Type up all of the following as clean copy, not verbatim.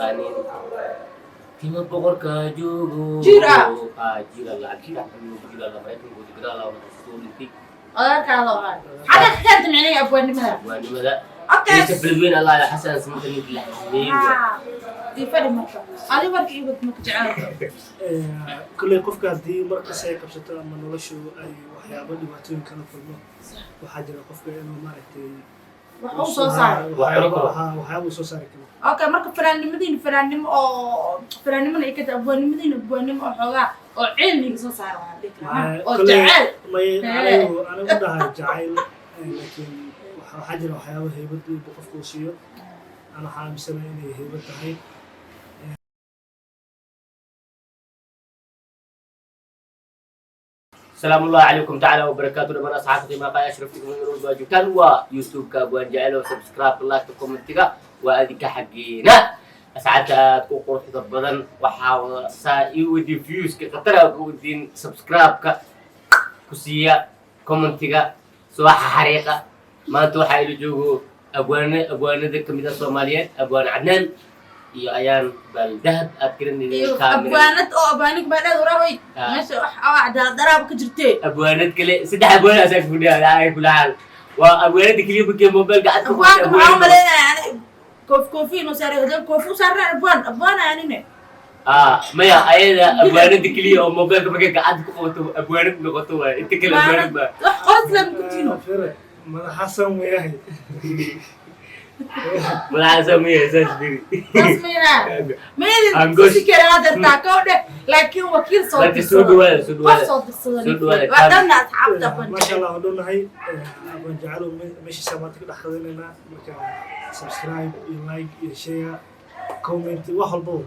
تقانين تيم بقول كاجو جيرة. جيرة لا جيرة جيرة لا ما يكون جيرة لا ورسولتي أذكر الله حاجة كانت معني أبوان ماذا وأنا ماذا أوكي ليس بالوين الله يا حسن سمعت إنك لحظين دي فرق مرة أنا ورك إيه بدك تعال كل قفك هدي مركز هيك بسيطة أما نولشوا أي وحيابا dhibaatooyin kala kulmo waxaa jira qofka inuu maaragtay وحوم صار waxyaabo soo saari karo أوكي مرة فلان أو فلان من إيكت أبوان أو حاجة أو علمي صار هذيك أو تعال أنا بدها جعل لكن waxaa jira waxyaabo heybad qofku siiyo أنا xaamisana inay heybad tahay السلام الله عليكم تعالى وبركاته لمن أصحابكم ما قايا شرفتكم من الرد واجبتان ويوتيوب كابوان جعله سبسكرايب لايك كومنتيكا وأذيك حقينا أسعد تكون قرحة البدن وحاول سائي ودي فيوز كقطرة ودين سبسكرايب كسية كومنتيكا سواء حريقة ما أنتوا حايلوا جوجو أبوانا ذيك كمية الصوماليات أبوان عدنان iyo ayaan bal dahab aad garanayeen abwaanad oo abaanig baadad waraabay meesha wax aad daraab ka jirtay abwaanad kale saddex abwaanad asaga fudhiya ay kulaal waa abwaanad kaliya bukee mobile gacad ku qabtay abwaan maleena yani koofi no saare hadan koofi saarna abwaan aanine maya ayada abwaanad kaliya oo mobile ka gacad ku qabto abwaanad noqoto waa inta kale abwaanad ba wax qoslan ku tino madaxasan weeyahay ملازم هي سجدي اسمعنا مين سكر هذا تاكوده لكن وكيل صوت لكن سودوال صوت ودنا اصحاب ما شاء الله ودونهاي ابان جعلوا ماشي سماتك دخلنا marka subscribe iyo like iyo share comment wax walbo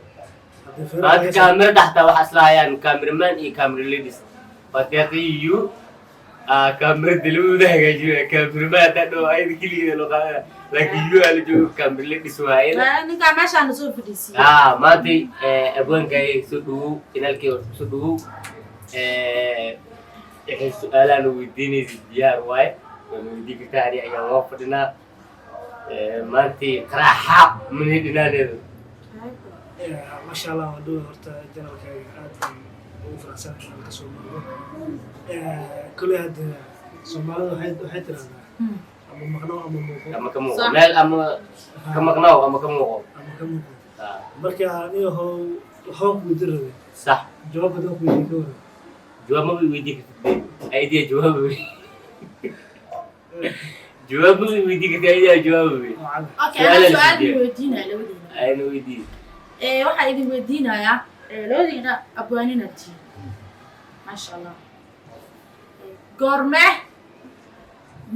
هذا كاميرا تحت واحد سلايان كاميرمان اي كاميرا ليديس فتيقيو كاميرا دلو ده جاي كاميرمان تدو اي كلي لو لكن يو اللي جو كاميرا ليديس وايد لا نكا ماشي انا سو فديسي ما دي ابوان كاي سدو انالكي سدو سؤال انا وديني ديار واي وديك تاري ايا وفدنا ما انتي قراحه من هنا ما شاء الله ودو horta janalka aad ugu faraxsanahay inaan ka soo maro kulli hada Soomaalidu waxay tiraahdaa ama maqnaaw ama muuqo ama ka muuqo meel ama ka maqnaaw ama ka muuqo marka aniga waxaan ku diray صح jawaabta ku weydiin jawaab ma weydiin kartid aydiya jawaab jawaab ma weydiin kartid aydiya jawaab اوكي انا سؤال ويدينا لودينا ayna weydiin waxa idin weydiinaya lawadiina abwaanina tii ma sha Allah goorme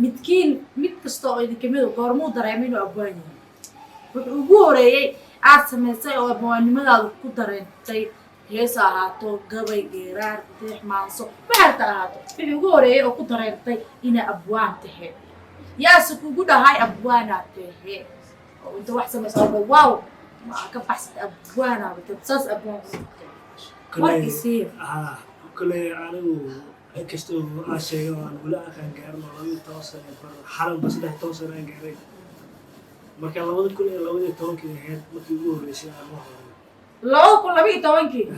midkiin mid kasta oo idin kamid ah goormo dareemay inuu abwaan yahay wuxuu ugu horeeyay aad sameysay oo abwaanimadaada ku dareentay heesa ahaato gabay geeraar deex maanso waxaad ahaato wuxuu ugu horeeyay oo ku dareentay inaa abwaan tahay yaase kugu dhahay abwaanaad tahay oo inta wax sameysay waaw ما كبحث أبوانا بتتصاص أبوان كل أنا كشتو أشياء ولا كان قارن ولا يتواصل حرام بس ده يتواصل أنا قارن ما كان لابد كل لابد يتواصل كده ما تقول ليش لو كل لبي يتواصل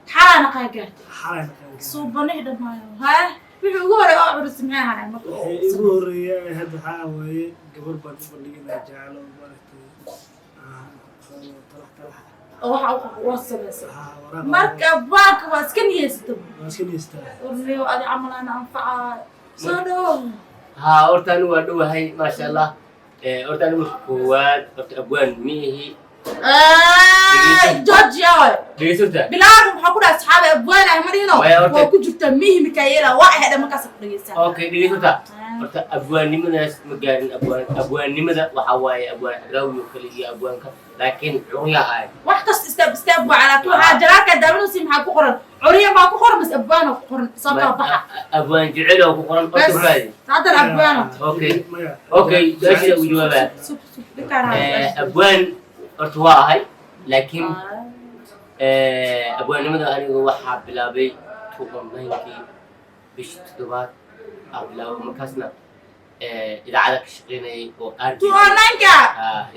حالا قاعد حالا صوبنا هذا ما ها بيقول أنا أعرف اسمها أنا يقول يا هذا حاوي قبل بدي جعله waxa wasabaysa marka baaka waa iska niyeysto oo adi amalaan anfaca soo dhaw horta anu waa dhawahay ma sha Allah horta anu koowaad horta abwaan mihi Georgia dhegeysta bilaad waxa ku dhaas saxaab abwaan ah marino waa ku jirta mihi Mikaela waa ahada markaas dhageysta okay dhegeysta horta abwaannimadaas ma gaarin abwaannimada waxa waaye abwaan raawiyo kaliya abwaanka laakiin ruuya ay wax kasta step على كل حاجه ka daawaysi maxaa ku qoran curiya ma ku qoran mas abwaan ku qoran sabta baxa abwaan jecelo ku qoran horta baadi hada abwaan okay dashi u jawaaba abwaan horta waa ahay laakiin abwaannimada aniga waxa bilaabay tuuqanayntii bishii 7 ablaw markaasna idaacada ka shaqeynayay oo aad tuwaananka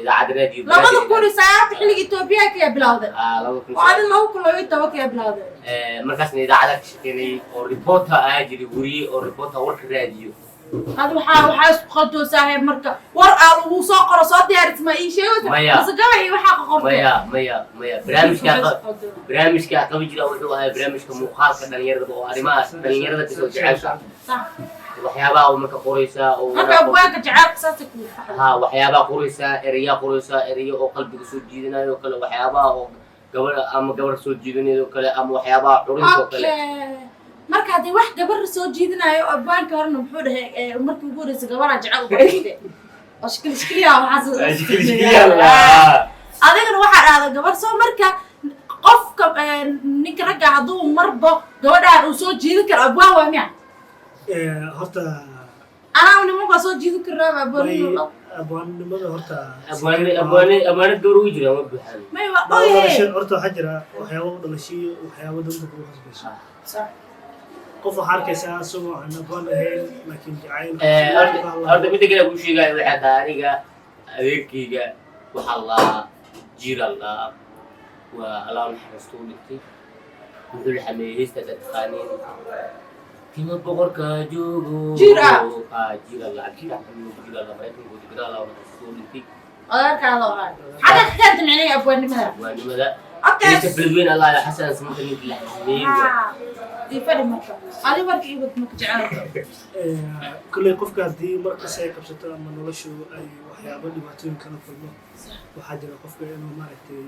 idaacada raadiyo labada kun saacad xilliga Itoobiya ka bilowday laba kun oo adin laba kun iyo toban ka bilowday markaasna idaacada ka shaqeynayay oo reporter aajiri wariye oo reporter warka raadiyo هذا وحا اسقطوا صاحب مركه ورقه وصو قرا صوت ديارت ما اي شيء بس قبل وحا قرا ميا برامج كا قبل جرا wuxuu ahaa barnaamijka muuqaalka dhalinyarada oo arrimaha dhalinyarada ka soo jecesha صح waxyaabaha oo marka qoraysa oo marka abwaanka jacayl qasasku waxyaabaha qoraysa eriyo oo qalbiga soo jiidanayo kale waxyaabaha oo gabar soo jiidanayo kale ama waxyaabaha xurinta kale marka hadii wax gabar soo jiidanayo abwaanka horna wuxuu dhahay markii ugu horeysay gabadha jacayl u qabtay oo shikiliya waxa adigana waxa dhahday gabar soo marka qofka ninka ragga haduu marbo gabadha uu soo jiidan karo abwaan waa miya horta أنا من مو قصود جيدو كرابة أبوان نمضي هرتا أبوان الدور ويجري ما بحال ما يبغى هرتا حجرة وحيوان دلشي وحيوان دمتك وخصبش صح قف حركة ساسو عن أبوان هين لكن جعين هرتا بدك أنا بقول شيء قاعد واحد هاريجا أذكيجا وحلا جير الله والله نحرستو لكتي وكل حميس تتخانين كنا بقول كاجو جيرا جيرا لا جيرا جيرا لا ما يكون جيرا لا ونسول فيك كذا هذا كانت معني أبوان ماذا أبوان ماذا أوكي تفلوين الله على حسن اسمه تنين في الحزبين دي فرق مرة هذه ورك إيوه مكجعان كل قف كهدي مرة سيء قبضة أما نلشوا أي وحياة بدي بعتين كانوا كلهم وحاجة قف كأنه ما رتي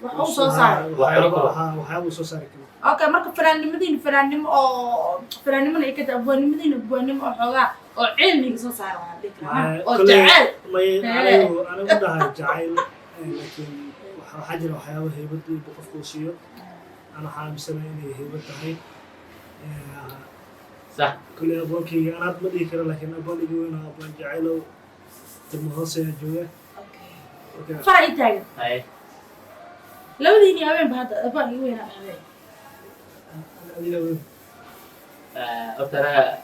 وحوصو صار وحياة صار كده اوكي marka fanaanimo oo fanaanimada ay ka abwaanimada oo xogaa oo cilmiga soo saar waxa dhigay oo jacayl ana u dhahay jacayl laakiin waxa jira waxyaabo heybad qofku siiyo ana xaamsana inay heybad tahay صح كل aboonkii ana ma dhigi karo laakiin aboonigi weyn oo abaan jacayl tilmo hoose jooga okay faray taagan hay labadiini habeen ba hadda aboonigi weyn ah أترى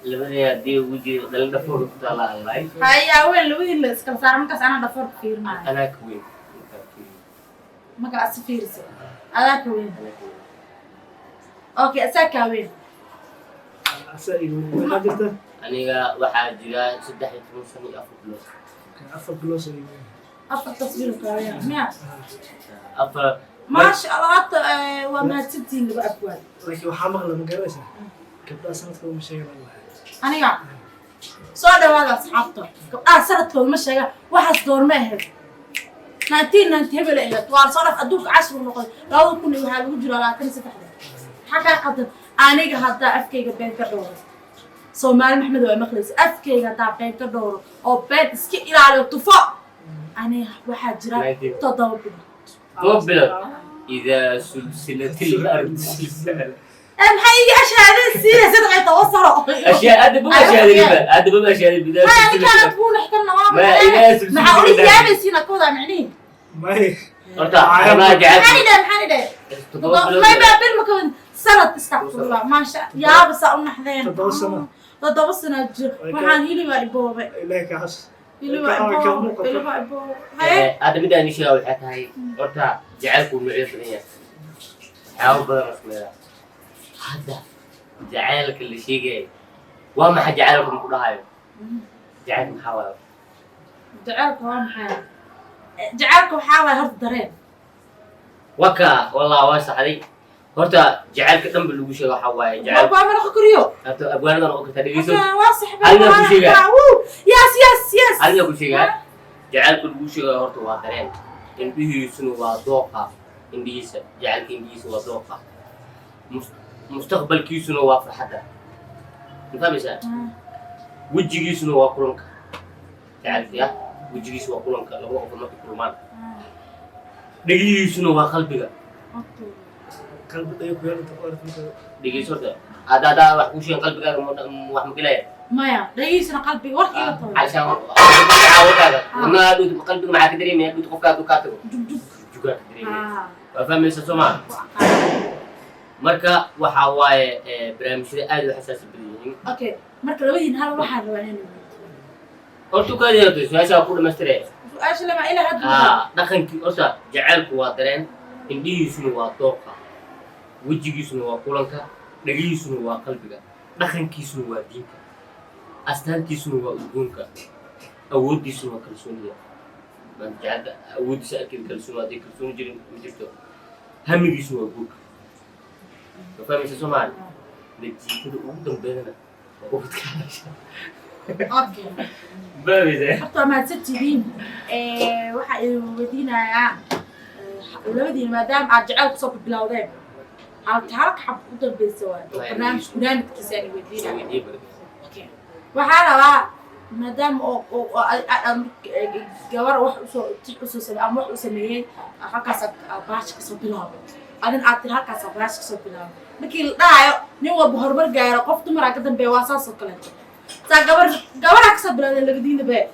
لبني أدي وجي دل دفور طلع الله هاي أول لوي اللي إسكال صار مكاس أنا دفور كثير معي أنا كوين مكاس فيرس أنا كوين أوكي أساك كوين أساك وين جبته؟ أنا واحد جرا سدح يتمسني أفر بلوس أفر تصوير كوين مية أفر ما شاء الله وما تدين بأبوال لكن وحامق لما قرأسه كبدا سنتكم مش شيء والله أنا صار هذا أصحابته كبدا سنتكم مش شيء واحد دور ما هب ننتهي بالإله توار صرف أدوك 10 نقط لو كنا وحال وجرا لا تنسى تحدث حقيقة أنا هذا أفكي بين كدور سومال محمد ومخلص أفكي هذا بين كدور أو بيت سكي إلى على الطفاء أنا واحد جرا تضرب قبل إذا سلسلة الأرض سلسلة الحقيقة أشياء هذه السيرة صدق يتوصلوا أشياء أدب أشياء البداية هاي كانت تكون حكمنا مع أولي يابس هنا كودا معني ما هي أرتاح ما جعلت محاني ده ما يبقى بالمكون سرد استغفر الله ما شاء يا بس أقول حذين تدوسنا وحان هيلي ما يبوه إليك عصر هذا بدأ نشيء أول حتى هاي أرتاح جعلكم معي فنية حاول بدر رسمي هذا جعلك اللي شيء جاي وما حد جعلكم كلها هاي جعلكم حاول جعلكم حاول هرد درين وكا والله واسع هذي هرتا جعلك دم بالوجه وحواي جعل أبغى أنا أخكريو أبغى أنا أقول تدري يسوع واسع أنا أقول شيء يس أنا أقول شيء جعلك الوجه هرتا وادرين إن به سنو وضوقة إن به جعلك إن به سنو وضوقة مستقبل كيسنو وافرحته أنت مثلا وجهي كيسنو وقولك جعلك يا وجهي كيسنو وقولك لو أقول ما تقول ما دقيقة سنو وقلبك قلب ده يقول أنت قارف أنت دقيقة صورته هذا وحوش قلبك واحد مكلاية مايا رئيسنا قلبي ورقي عشان عاود ما دو قلبك معك دريم يا دو تقفك دكاتو juga فاهم السوما marka waxa waaye barnaamijyada aad u xasaasi badan okay marka labadiin hal waxa rabaan horta ka yeerto su'aasha ku dhameystirey su-aasha lama ila hadda dhaqankii horta jacaylku waa dareen indhihiisuna waa dooqa wejigiisuna waa kulanka dhagihiisuna waa qalbiga dhaqankiisuna waa diinka astaantiisuna waa udgoonka awooddiisuna waa kalsoonida man jacayl awooddiisa arkid kalsooni haddii kalsooni jirin ma jirto hamigiisuna waa guurka ma fahmaysa Soomaali natiijada ugu dambeydana waa ubadkaadasha okay baabisa horta ma sadtidiin waxa ay weydiinayaa labadiina maadaama aad jacayl kusoo bilowdeen halka xab u dambaysa waa barnaamijkiisa ay weydiinayaan waxaa rabaa maadaama gabar wax usoo sameeyay ama wax u sameeyay halkaas baash kasoo bilaabay adin aad tir halkaas baash kasoo bilaabay markii la dhahayo nin walba horumar gaaro qof dumar ka dambeeya waa saas oo kale saa gabar kasoo bilaabay labadiina bee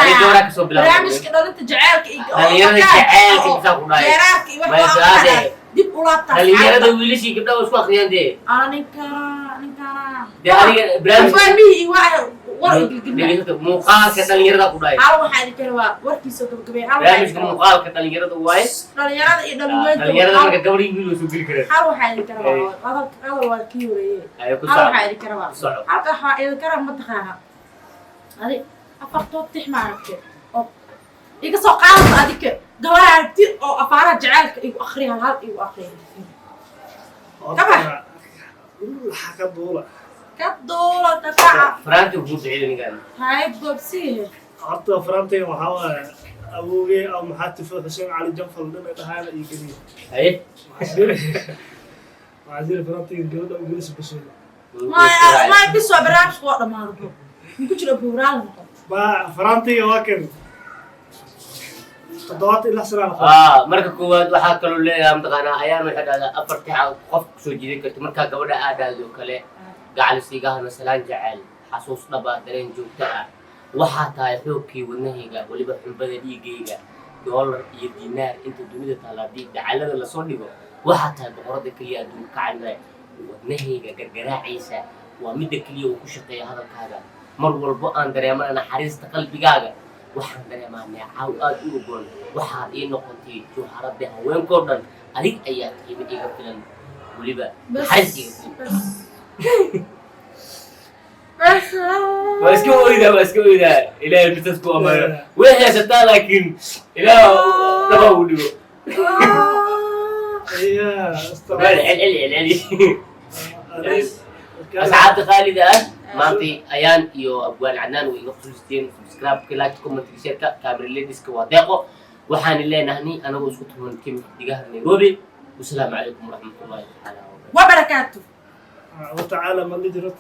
barnaamijka dhalinta jaceylka iyo dib ula dhalinyarada wiilashii gabdhaha isku akhriyaan dee muuqaalka dhalinyarada ku dhahay barnaamijka muuqaalka dhalinyarada waaye dhalinyarada marka gabadh iyo wiil soo geli karaan هذه أفرطوا تحمى إيجا سوقات هذيك جوارات أو أفارات جعلك إيجو أخريها هذا إيجو أخريها كمان كدولة كدولة تفاعل فرانتي وجود عيلة قال هاي بوبسيه حتى فرانتي وحاول أبوي أو محاتي في حسين علي جنفل لنا تهانا يجري أيه معزير فرانتي الجودة وجلس بسوي ما يبسوا برامج وقت ما ربوا ممكن أبورال فرانتي واكن تضغط إلى سلام مركا كواد waxaa kaloo leeyahay maqana ayaan waxa dhada afartii qof soo jiiday karto marka gabadha aadaado kale gacalisiigahana salaan jacayl xasuus dhaba dareen joogto ah waxa tahay xoogkii wadnahayga waliba xubada dhiigayga dollar iyo diinaar inta dunida taalaadii dacalada la soo dhigo waxa tahay boqorada kaliya adduunka kacay wadnahayga gargaraaciisa waa mid kaliya uu ku shaqeeyo hadalkaaga mar walbo aan dareemana naxariista qalbigaaga waxaan dareemaa neecaw aad u ogoon waxaad ii noqotay jawharada haweenkoo dhan adig ayaa qiimo iga filan waliba naxariis iga filan واسكو إذا إلى بتسكو أمانة وين يا ستار لكن إلى تبغى وديو يا أسعد خالد مانتي أيان يو أبوان عنان ويغفرستين سبسكرايب كلاك كومنت شركة كاميرا ليديسك وادقو وحان الله نهني أنا وأسكت من كم دقاه نيروبي والسلام عليكم ورحمة الله تعالى وبركاته وتعالى ما اللي درت